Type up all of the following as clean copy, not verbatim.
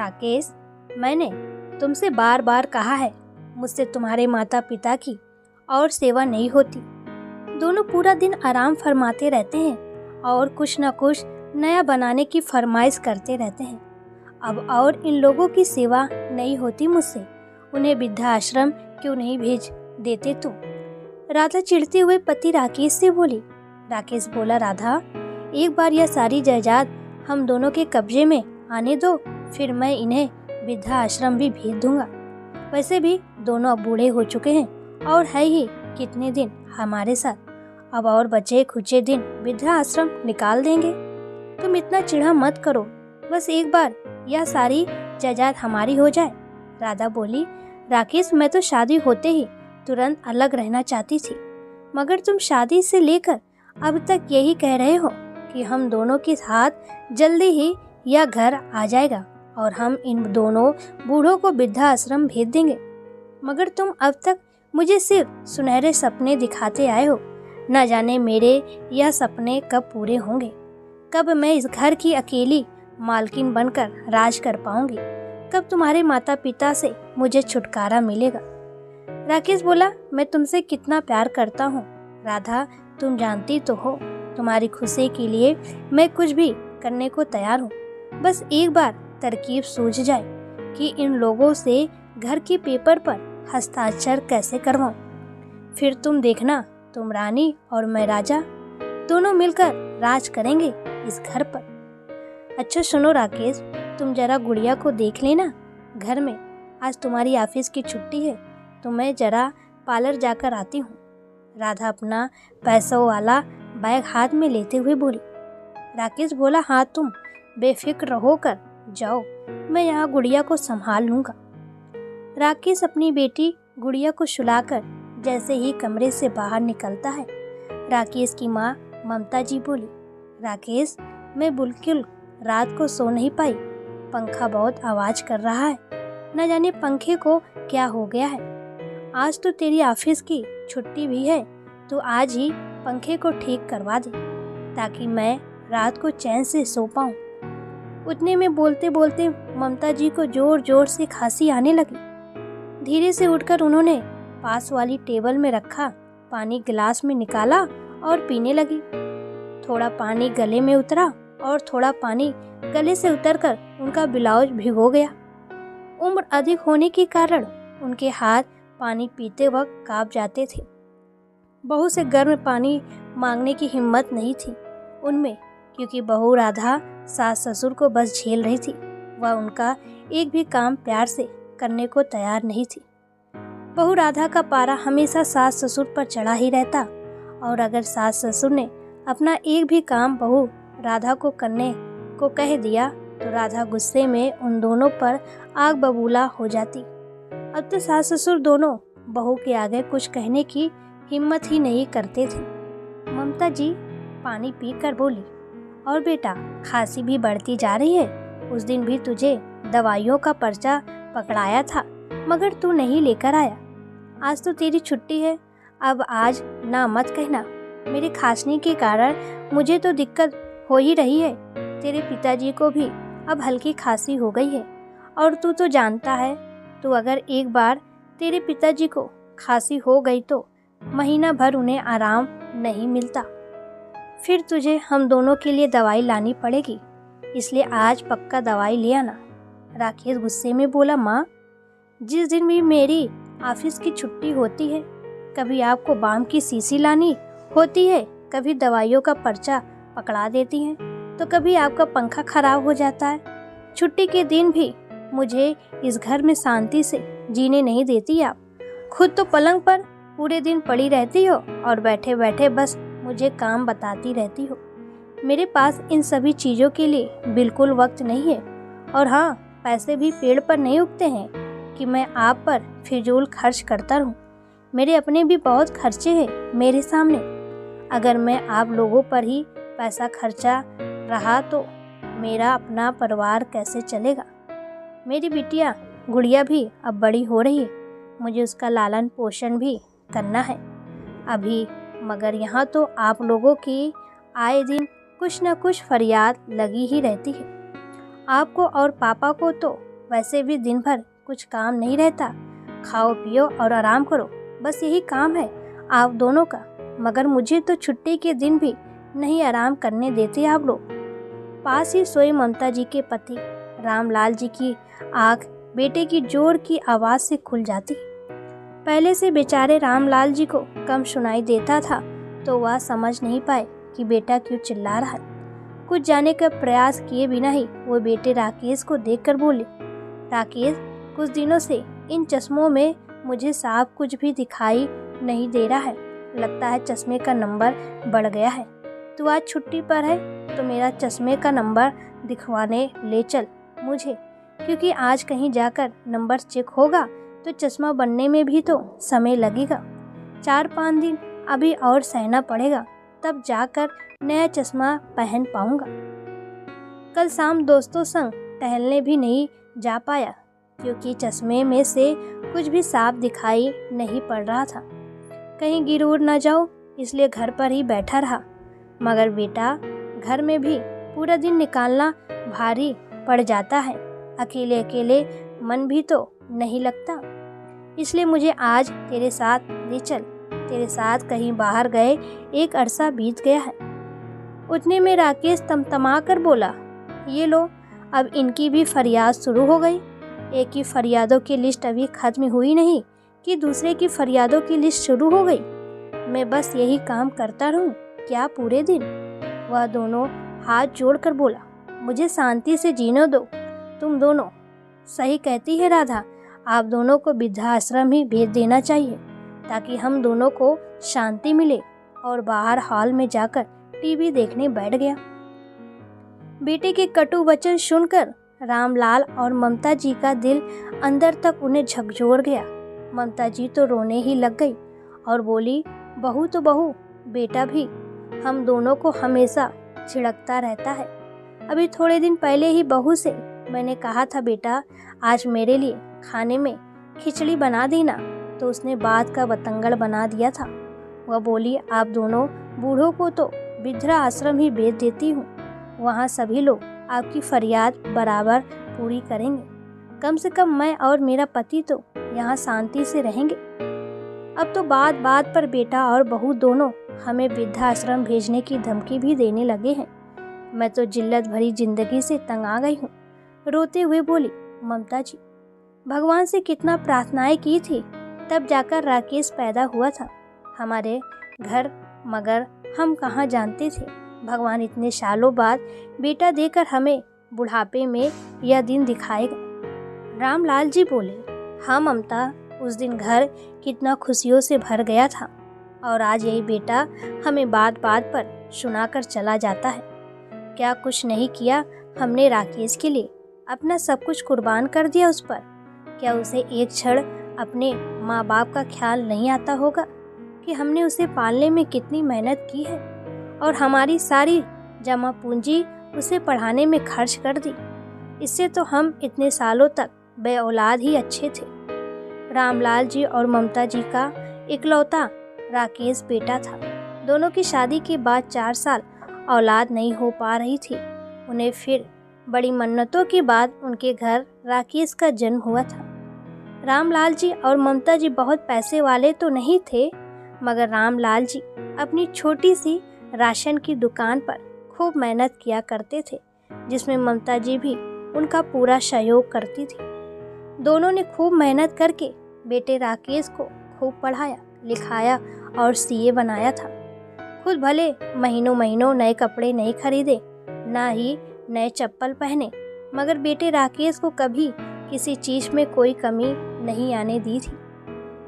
राकेश, मैंने तुमसे बार बार कहा है, मुझसे तुम्हारे माता पिता की और सेवा नहीं होती। दोनों पूरा दिन आराम फरमाते रहते हैं और कुछ न कुछ नया बनाने की फरमाइश करते रहते हैं। अब और इन लोगों की सेवा नहीं होती मुझसे, उन्हें वृद्धाश्रम क्यों नहीं भेज देते तुम? राधा चिढ़ते हुए पति राकेश से बोली। राकेश बोला, राधा, एक बार यह सारी जायदाद हम दोनों के कब्जे में आने दो, फिर मैं इन्हें वृद्धाश्रम भी भेज दूंगा। वैसे भी दोनों अब बूढ़े हो चुके हैं और है ही कितने दिन हमारे साथ, अब और बचे खुचे दिन वृद्धाश्रम निकाल देंगे। तुम इतना चिढ़ा मत करो, बस एक बार यह सारी जायदाद हमारी हो जाए। राधा बोली, राकेश, मैं तो शादी होते ही तुरंत अलग रहना चाहती थी, मगर तुम शादी से लेकर अब तक यही कह रहे हो कि हम दोनों के साथ जल्दी ही यह घर आ जाएगा और हम इन दोनों बूढ़ों को वृद्धाश्रम भेज देंगे। मगर तुम अब तक मुझे सिर्फ सुनहरे सपने दिखाते आए हो। न जाने मेरे यह सपने कब पूरे होंगे, कब मैं इस घर की अकेली मालकिन बनकर राज कर पाऊंगी, कब तुम्हारे माता पिता से मुझे छुटकारा मिलेगा। राकेश बोला, मैं तुमसे कितना प्यार करता हूँ राधा, तुम जानती तो हो। तुम्हारी खुशी के लिए मैं कुछ भी करने को तैयार हूँ। बस एक बार तरकीब सूझ जाए कि इन लोगों से घर के पेपर पर हस्ताक्षर कैसे करवाऊं। फिर तुम देखना, तुम रानी और मैं राजा दोनों मिलकर राज करेंगे इस घर पर। अच्छा सुनो राकेश, तुम जरा गुड़िया को देख लेना घर में। आज तुम्हारी ऑफिस की छुट्टी है तो मैं जरा पार्लर जाकर आती हूँ। राधा अपना पैसों वाला बैग हाथ में लेते हुए बोली। राकेश बोला, हाँ तुम बेफिक्र होकर जाओ, मैं यहाँ गुड़िया को संभाल लूँगा। राकेश अपनी बेटी गुड़िया को सुलाकर जैसे ही कमरे से बाहर निकलता है, राकेश की माँ ममता जी बोली, राकेश, मैं बिल्कुल रात को सो नहीं पाई, पंखा बहुत आवाज़ कर रहा है, न जाने पंखे को क्या हो गया है। आज तो तेरी ऑफिस की छुट्टी भी है, तो आज ही पंखे को ठीक करवा दे ताकि मैं रात को चैन से सो पाऊँ। उतने में बोलते बोलते ममता जी को जोर जोर से खांसी आने लगी। धीरे से उठकर उन्होंने पास वाली टेबल में रखा पानी गिलास में निकाला और पीने लगी। थोड़ा पानी गले में उतरा और थोड़ा पानी गले से उतरकर उनका ब्लाउज भिगो गया। उम्र अधिक होने के कारण उनके हाथ पानी पीते वक्त कांप जाते थे। बहू से गर्म पानी मांगने की हिम्मत नहीं थी उनमें, क्योंकि बहू राधा सास ससुर को बस झेल रही थी। वह उनका एक भी काम प्यार से करने को तैयार नहीं थी। बहू राधा का पारा हमेशा सास ससुर पर चढ़ा ही रहता, और अगर सास ससुर ने अपना एक भी काम बहू राधा को करने को कह दिया तो राधा गुस्से में उन दोनों पर आग बबूला हो जाती। अब तो सास ससुर दोनों बहू के आगे कुछ कहने की हिम्मत ही नहीं करते थे। ममता जी पानी पीकर बोली, और बेटा, खांसी भी बढ़ती जा रही है। उस दिन भी तुझे दवाइयों का पर्चा पकड़ाया था, मगर तू नहीं लेकर आया। आज तो तेरी छुट्टी है, अब आज ना मत कहना। मेरे खांसने के कारण मुझे तो दिक्कत हो ही रही है, तेरे पिताजी को भी अब हल्की खांसी हो गई है, और तू तो जानता है, तो अगर एक बार तेरे पिताजी को खांसी हो गई तो महीना भर उन्हें आराम नहीं मिलता। फिर तुझे हम दोनों के लिए दवाई लानी पड़ेगी, इसलिए आज पक्का दवाई ले आना। राकेश गुस्से में बोला, माँ, जिस दिन भी मेरी ऑफिस की छुट्टी होती है, कभी आपको बाम की शीशी लानी होती है, कभी दवाइयों का पर्चा पकड़ा देती हैं, तो कभी आपका पंखा खराब हो जाता है। छुट्टी के दिन भी मुझे इस घर में शांति से जीने नहीं देती आप। खुद तो पलंग पर पूरे दिन पड़ी रहती हो और बैठे बैठे बस मुझे काम बताती रहती हो। मेरे पास इन सभी चीज़ों के लिए बिल्कुल वक्त नहीं है, और हाँ, पैसे भी पेड़ पर नहीं उगते हैं कि मैं आप पर फिजूल खर्च करता रहूं। मेरे अपने भी बहुत खर्चे हैं मेरे सामने। अगर मैं आप लोगों पर ही पैसा खर्चा रहा तो मेरा अपना परिवार कैसे चलेगा। मेरी बिटिया गुड़िया भी अब बड़ी हो रही है, मुझे उसका लालन पोषण भी करना है अभी, मगर यहाँ तो आप लोगों की आए दिन कुछ न कुछ फरियाद लगी ही रहती है। आपको और पापा को तो वैसे भी दिन भर कुछ काम नहीं रहता, खाओ पियो और आराम करो, बस यही काम है आप दोनों का। मगर मुझे तो छुट्टी के दिन भी नहीं आराम करने देते आप लोग। पास ही सोए ममता जी के पति रामलाल जी की आंख बेटे की जोर की आवाज़ से खुल जाती। पहले से बेचारे रामलाल जी को कम सुनाई देता था, तो वह समझ नहीं पाए कि बेटा क्यों चिल्ला रहा है। कुछ जाने का प्रयास किए बिना ही वो बेटे राकेश को देखकर बोले, राकेश, कुछ दिनों से इन चश्मों में मुझे साफ कुछ भी दिखाई नहीं दे रहा है। लगता है चश्मे का नंबर बढ़ गया है। तू आज छुट्टी पर है तो मेरा चश्मे का नंबर दिखवाने ले चल मुझे, क्योंकि आज कहीं जाकर नंबर चेक होगा तो चश्मा बनने में भी तो समय लगेगा। 4-5 दिन अभी और सहना पड़ेगा, तब जाकर नया चश्मा पहन पाऊंगा। कल शाम दोस्तों संग टहलने भी नहीं जा पाया, क्योंकि चश्मे में से कुछ भी साफ दिखाई नहीं पड़ रहा था। कहीं गिर उड़ न जाओ, इसलिए घर पर ही बैठा रहा। मगर बेटा, घर में भी पूरा दिन निकालना भारी पड़ जाता है। अकेले अकेले मन भी तो नहीं लगता, इसलिए मुझे आज तेरे साथ ले चल। तेरे साथ कहीं बाहर गए एक अरसा बीत गया है। उतने में राकेश तमतमा कर बोला, ये लो, अब इनकी भी फरियाद शुरू हो गई। एक की फरियादों की लिस्ट अभी खत्म हुई नहीं कि दूसरे की फरियादों की लिस्ट शुरू हो गई। मैं बस यही काम करता रहूं क्या पूरे दिन? वह दोनों हाथ जोड़कर बोला, मुझे शांति से जीने दो। तुम दोनों सही कहती है राधा, आप दोनों को वृद्धाश्रम ही भेज देना चाहिए, ताकि हम दोनों को शांति मिले। और बाहर हॉल में जाकर टीवी देखने बैठ गया। बेटे के कटु वचन सुनकर रामलाल और ममता जी का दिल अंदर तक उन्हें झकझोर गया। ममता जी तो रोने ही लग गई और बोली, बहू तो बहू, बेटा भी हम दोनों को हमेशा छिड़कता रहता है। अभी थोड़े दिन पहले ही बहू से मैंने कहा था, बेटा आज मेरे लिए खाने में खिचड़ी बना देना, तो उसने बात का बतंगड़ बना दिया था। वह बोली, आप दोनों बूढ़ों को तो वृद्धा आश्रम ही भेज देती हूँ, वहाँ सभी लोग आपकी फरियाद बराबर पूरी करेंगे। कम से कम मैं और मेरा पति तो यहाँ शांति से रहेंगे। अब तो बात बात पर बेटा और बहू दोनों हमें वृद्धाश्रम भेजने की धमकी भी देने लगे हैं। मैं तो जिल्लत भरी जिंदगी से तंग आ गई हूँ। रोते हुए बोली ममता जी, भगवान से कितना प्रार्थनाएं की थी, तब जाकर राकेश पैदा हुआ था हमारे घर, मगर हम कहाँ जानते थे भगवान इतने सालों बाद बेटा देकर हमें बुढ़ापे में यह दिन दिखाएगा। रामलाल जी बोले, हाँ ममता, उस दिन घर कितना खुशियों से भर गया था, और आज यही बेटा हमें बात बात पर सुनाकर चला जाता है। क्या कुछ नहीं किया हमने राकेश के लिए, अपना सब कुछ कुर्बान कर दिया उस पर। क्या उसे एक क्षण अपने माँ बाप का ख्याल नहीं आता होगा कि हमने उसे पालने में कितनी मेहनत की है, और हमारी सारी जमा पूंजी उसे पढ़ाने में खर्च कर दी। इससे तो हम इतने सालों तक बे औलाद ही अच्छे थे। रामलाल जी और ममता जी का इकलौता राकेश बेटा था। दोनों की शादी के बाद 4 साल औलाद नहीं हो पा रही थी। उन्हें फिर बड़ी मन्नतों के बाद उनके घर राकेश का जन्म हुआ था। रामलाल जी और ममता जी बहुत पैसे वाले तो नहीं थे, मगर रामलाल जी अपनी छोटी सी राशन की दुकान पर खूब मेहनत किया करते थे, जिसमें ममता जी भी उनका पूरा सहयोग करती थी। दोनों ने खूब मेहनत करके बेटे राकेश को खूब पढ़ाया लिखाया और सीए बनाया था। खुद भले महीनों महीनों नए कपड़े नहीं खरीदे, ना ही नए चप्पल पहने, मगर बेटे राकेश को कभी किसी चीज़ में कोई कमी नहीं आने दी थी।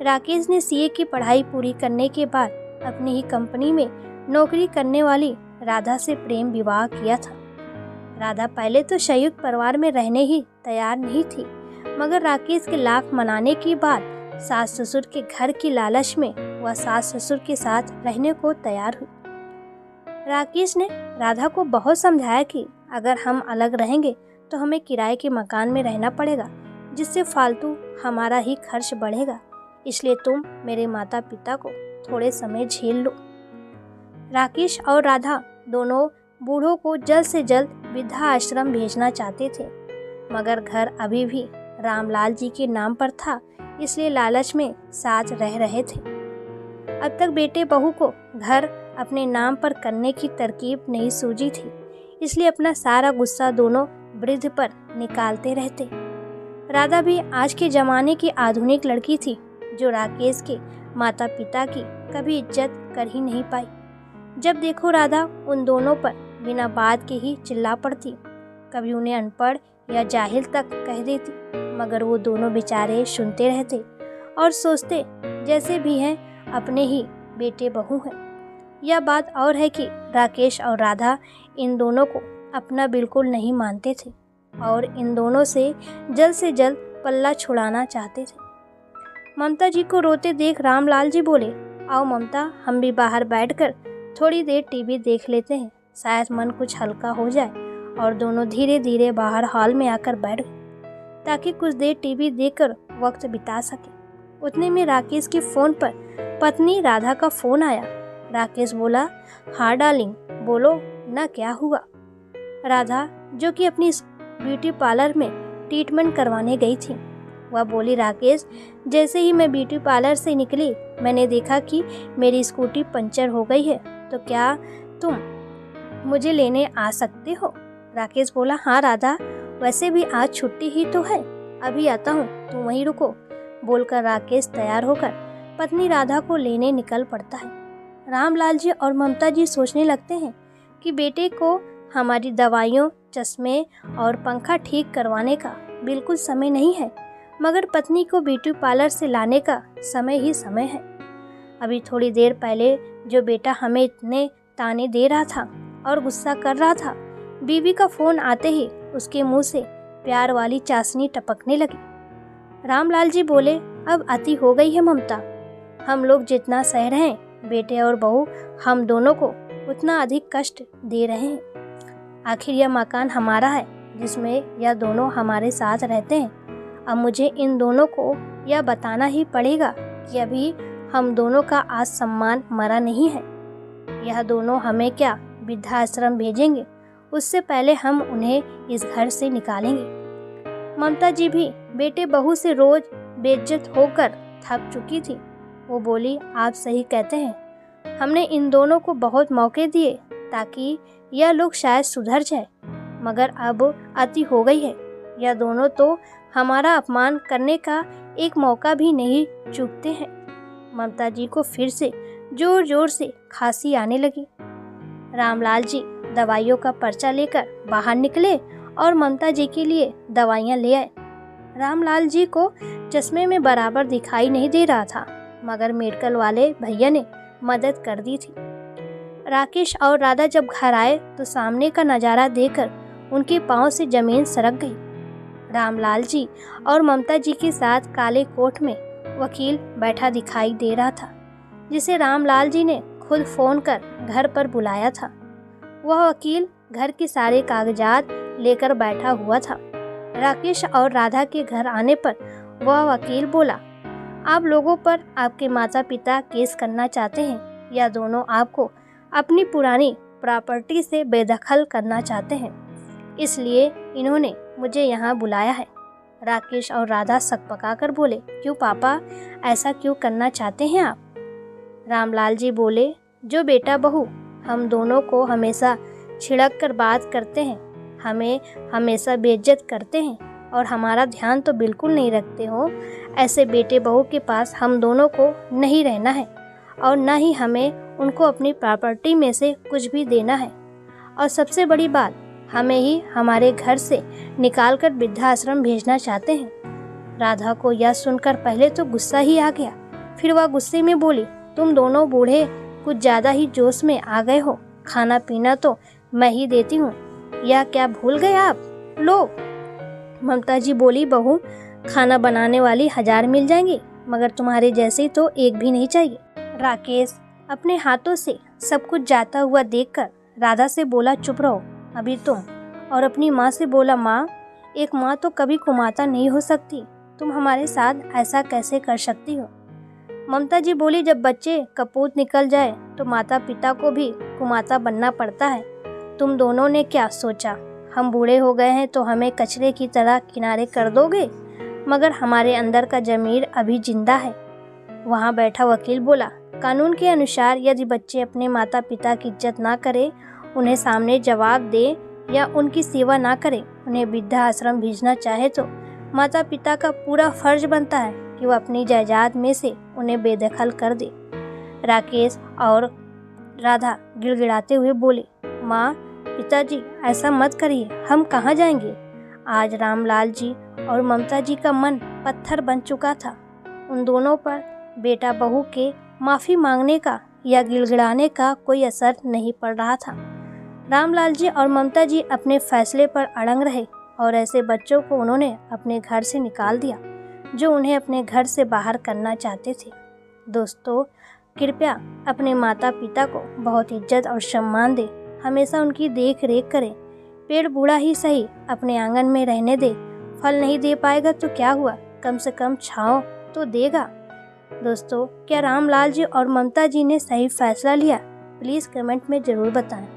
राकेश ने सीए की पढ़ाई पूरी करने के बाद अपनी ही कंपनी में नौकरी करने वाली राधा से प्रेम विवाह किया था। राधा पहले तो संयुक्त परिवार में रहने ही तैयार नहीं थी, मगर राकेश के लाख मनाने के बाद सास ससुर के घर की लालच में वह सास ससुर के साथ रहने को तैयार हुई। राकेश ने राधा को बहुत समझाया कि अगर हम अलग रहेंगे तो हमें किराए के मकान में रहना पड़ेगा, जिससे फालतू हमारा ही खर्च बढ़ेगा। इसलिए तुम मेरे माता पिता को थोड़े समय झेल लो। राकेश और राधा दोनों बूढ़ों को जल्द से जल्द वृद्धाश्रम भेजना चाहते थे, मगर घर अभी भी रामलाल जी के नाम पर था, इसलिए लालच में साथ रह रहे थे। अब तक बेटे बहू को घर अपने नाम पर करने की तरकीब नहीं सूझी थी, इसलिए अपना सारा गुस्सा दोनों वृद्ध पर निकालते रहते। राधा भी आज के ज़माने की आधुनिक लड़की थी, जो राकेश के माता पिता की कभी इज्जत कर ही नहीं पाई। जब देखो राधा उन दोनों पर बिना बात के ही चिल्ला पड़ती, कभी उन्हें अनपढ़ या जाहिल तक कह देती, मगर वो दोनों बेचारे सुनते रहते और सोचते जैसे भी हैं अपने ही बेटे बहू हैं। यह बात और है कि राकेश और राधा इन दोनों को अपना बिल्कुल नहीं मानते थे और इन दोनों से जल्द पल्ला छुड़ाना चाहते थे। ममता जी को रोते देख रामलाल जी बोले, आओ ममता, हम भी बाहर बैठकर थोड़ी देर टीवी देख लेते हैं, शायद मन कुछ हल्का हो जाए। और दोनों धीरे धीरे बाहर हॉल में आकर बैठ गए ताकि कुछ देर टीवी देखकर वक्त बिता सके। उतने में राकेश के फ़ोन पर पत्नी राधा का फ़ोन आया। राकेश बोला, हाँ डार्लिंग, बोलो ना, क्या हुआ। राधा, जो कि अपनी ब्यूटी पार्लर में ट्रीटमेंट करवाने गई थी, वह बोली, राकेश, जैसे ही मैं ब्यूटी पार्लर से निकली मैंने देखा कि मेरी स्कूटी पंचर हो गई है, तो क्या तुम मुझे लेने आ सकते हो। राकेश बोला, हाँ राधा, वैसे भी आज छुट्टी ही तो है, अभी आता हूँ, तुम वहीं रुको। बोलकर राकेश तैयार होकर पत्नी राधा को लेने निकल पड़ता है। रामलाल जी और ममता जी सोचने लगते हैं कि बेटे को हमारी दवाइयों, चश्मे और पंखा ठीक करवाने का बिल्कुल समय नहीं है, मगर पत्नी को ब्यूटी पार्लर से लाने का समय ही समय है। अभी थोड़ी देर पहले जो बेटा हमें इतने ताने दे रहा था और गुस्सा कर रहा था, बीवी का फ़ोन आते ही उसके मुंह से प्यार वाली चाशनी टपकने लगी। रामलाल जी बोले, अब अति हो गई है ममता, हम लोग जितना सह रहे हैं, बेटे और बहू हम दोनों को उतना अधिक कष्ट दे रहे हैं। आखिर यह मकान हमारा है जिसमें यह दोनों हमारे साथ रहते हैं। अब मुझे इन दोनों को यह बताना ही पड़ेगा कि अभी हम दोनों का आज सम्मान मरा नहीं है। यह दोनों हमें क्या वृद्धाश्रम भेजेंगे, उससे पहले हम उन्हें इस घर से निकालेंगे। ममता जी भी बेटे बहू से रोज बेइज्जत होकर थक चुकी थी। वो बोली, आप सही कहते हैं, हमने इन दोनों को बहुत मौके दिए ताकि यह लोग शायद सुधर जाए, मगर अब अति हो गई है। यह दोनों तो हमारा अपमान करने का एक मौका भी नहीं चूकते हैं। ममता जी को फिर से जोर जोर से खांसी आने लगी। रामलाल जी दवाइयों का पर्चा लेकर बाहर निकले और ममता जी के लिए दवाइयाँ ले आए। रामलाल जी को चश्मे में बराबर दिखाई नहीं दे रहा था, मगर मेडिकल वाले भैया ने मदद कर दी थी। राकेश और राधा जब घर आए तो सामने का नज़ारा देखकर उनके पांव से जमीन सरक गई। रामलाल जी और ममता जी के साथ काले कोट में वकील बैठा दिखाई दे रहा था, जिसे रामलाल जी ने खुद फ़ोन कर घर पर बुलाया था। वह वकील घर के सारे कागजात लेकर बैठा हुआ था। राकेश और राधा के घर आने पर वह वकील बोला, आप लोगों पर आपके माता पिता केस करना चाहते हैं। यह दोनों आपको अपनी पुरानी प्रॉपर्टी से बेदखल करना चाहते हैं, इसलिए इन्होंने मुझे यहाँ बुलाया है। राकेश और राधा सकपकाकर बोले, क्यों पापा, ऐसा क्यों करना चाहते हैं आप। रामलाल जी बोले, जो बेटा बहू हम दोनों को हमेशा छिड़क कर बात करते हैं, हमें हमेशा बेइज्जत करते हैं और हमारा ध्यान तो बिल्कुल नहीं रखते हो, ऐसे बेटे बहू के पास हम दोनों को नहीं रहना है और न ही हमें उनको अपनी प्रॉपर्टी में से कुछ भी देना है। और सबसे बड़ी बात, हमें ही हमारे घर से निकालकर वृद्धाश्रम भेजना चाहते हैं। राधा को यह सुनकर पहले तो गुस्सा ही आ गया, फिर वह गुस्से में बोली, तुम दोनों बूढ़े कुछ ज़्यादा ही जोश में आ गए हो, खाना पीना तो मैं ही देती हूँ, यह क्या भूल गए आप। लो। ममता जी बोली, बहू, खाना बनाने वाली 1000 मिल जाएंगी, मगर तुम्हारे जैसे तो एक भी नहीं चाहिए। राकेश अपने हाथों से सब कुछ जाता हुआ देखकर राधा से बोला, चुप रहो अभी तुम। और अपनी माँ से बोला, माँ, एक माँ तो कभी कुमाता नहीं हो सकती, तुम हमारे साथ ऐसा कैसे कर सकती हो। ममता जी बोली, जब बच्चे कपूत निकल जाए तो माता पिता को भी कुमाता बनना पड़ता है। तुम दोनों ने क्या सोचा, हम बूढ़े हो गए हैं तो हमें कचरे की तरह किनारे कर दोगे, मगर हमारे अंदर का ज़मीर अभी जिंदा है। वहाँ बैठा वकील बोला, कानून के अनुसार यदि बच्चे अपने माता पिता की इज्जत ना करें, उन्हें सामने जवाब दें या उनकी सेवा ना करें, उन्हें वृद्धाश्रम भेजना चाहे तो माता पिता का पूरा फर्ज बनता है कि वह अपनी जायदाद में से उन्हें बेदखल कर दे। राकेश और राधा गिड़गिड़ाते हुए बोले, माँ पिताजी ऐसा मत करिए, हम कहाँ जाएंगे। आज रामलाल जी और ममता जी का मन पत्थर बन चुका था। उन दोनों पर बेटा बहू के माफ़ी मांगने का या गिड़गिड़ाने का कोई असर नहीं पड़ रहा था। रामलाल जी और ममता जी अपने फैसले पर अड़ंग रहे और ऐसे बच्चों को उन्होंने अपने घर से निकाल दिया जो उन्हें अपने घर से बाहर करना चाहते थे। दोस्तों, कृपया अपने माता पिता को बहुत इज्जत और सम्मान दें, हमेशा उनकी देख रेख करें। पेड़ बूढ़ा ही सही अपने आंगन में रहने दे, फल नहीं दे पाएगा तो क्या हुआ, कम से कम छांव तो देगा। दोस्तों, क्या रामलाल जी और ममता जी ने सही फैसला लिया? प्लीज़ कमेंट में ज़रूर बताएं।